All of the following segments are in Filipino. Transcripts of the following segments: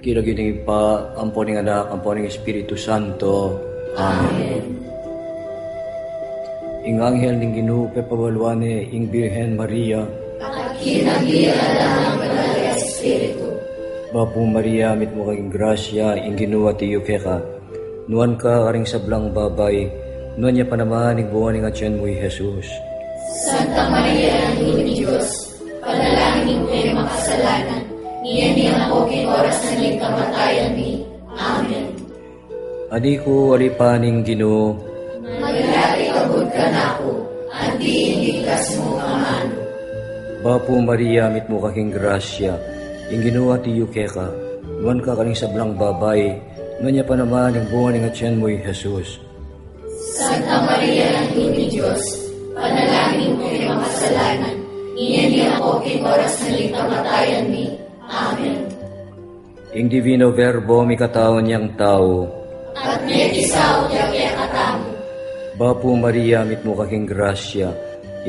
Kilagin pa, ampon ng anak, ampon ng Espiritu Santo. Amen. Ing anghel ng Ginoo, pepabalwane, ing Birhen Maria, at kinabiyalan ng Banal na Espiritu. Bapo Maria, mit mo kayong grasya, ing Ginoo at iyo keka. Nuan ka aring sablang babay, nuan niya pa naman, ing buwan ng atyan mo'y Jesus. Santa Maria, Ina ni Diyos, panalangin kayo makasalanan, niya niya ako king oras na ning kamatayan ni. Amen. Adi ko alipaning Ginoo, Maglari kabud ka na ako, at diindigkas mo kamano. Bapo Maria, mit mo kaking grasya, ing Ginoo at iyo keka. Nuan ka kaning sablang babay, nuan niya pa naman, ing buwan ng atyan mo'y Jesus. Santa Maria, Ina ni Diyos, panalangin kayo makasalanan, niya niya ako king oras na ning kamatayan ni. Amen. Ing Divino Verbo, mikataon niyang tao. At may isaw niya kaya katamo. Bapo Maria, mit mo kaking grasya,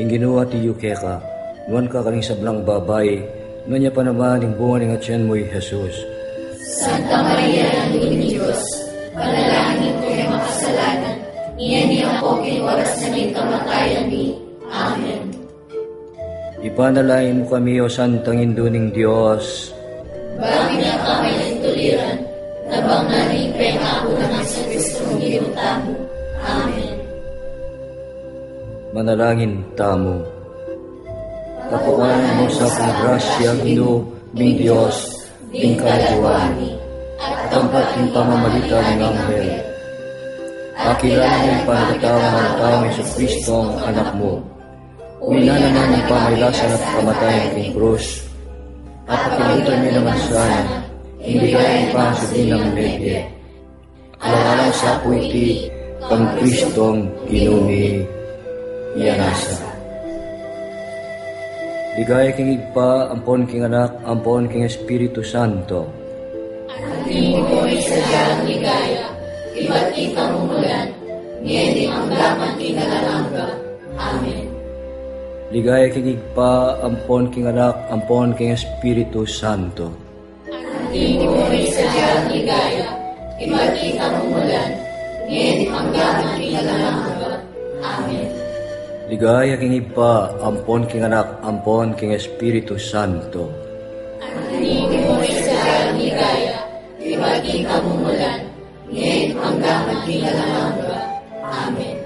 ing Ginoo at iyo keka. Nuan ka kaning sablang babay, nuan niya pa naman, ing buwan ng atyan mo'y Jesus. Santa Maria, Ina ni Diyos, panalangin kayo makasalanan, niya niya ako king oras na ning kamatayan ni. Amen. Ipanalain mo kami, o Santang Induning Diyos. Bagay na kami ng tuliran, nabang naning pengako ng sa Kristong ginutamo. Amen. Manalangin tamo. Kapuan mo sa panggrasya, Ginoo, ming Diyos, ing kaluluwani, at tampat ing pamamalita ng anghel. Pakilala mo yung panagatawan ng taong Yesu Kristo ang anak mo. Umina naman ang pamailasan at kamatayan king krus. At pakilutan niyo naman sana, hindi kaya pa sa dinang medye. Alang-alang sa puiti, kang Kristong Ginoo iyanasa. Ligaya king igpa, ampon king anak, ampon king Espiritu Santo. Ating mo isadyang ligaya, iba't ikang umulan, ngayong ang laman kinalalangga. Amen. Ligaya king igpa, ampon king anak, ampon king Espiritu Santo. Ating mo isadyang ligaya, iba't ikang umulan, ngayong ang laman kinalalangga. Amen. Ligaya king igpa, ampon king anak, ampon king Espiritu Santo. Ating mo isadyang ligaya, iba't ikang umulan, ngayong ang laman kinalalangga. Amen.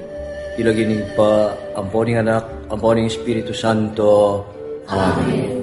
Ilagin pa, ampon king anak, ampon king Espiritu Santo. Amen.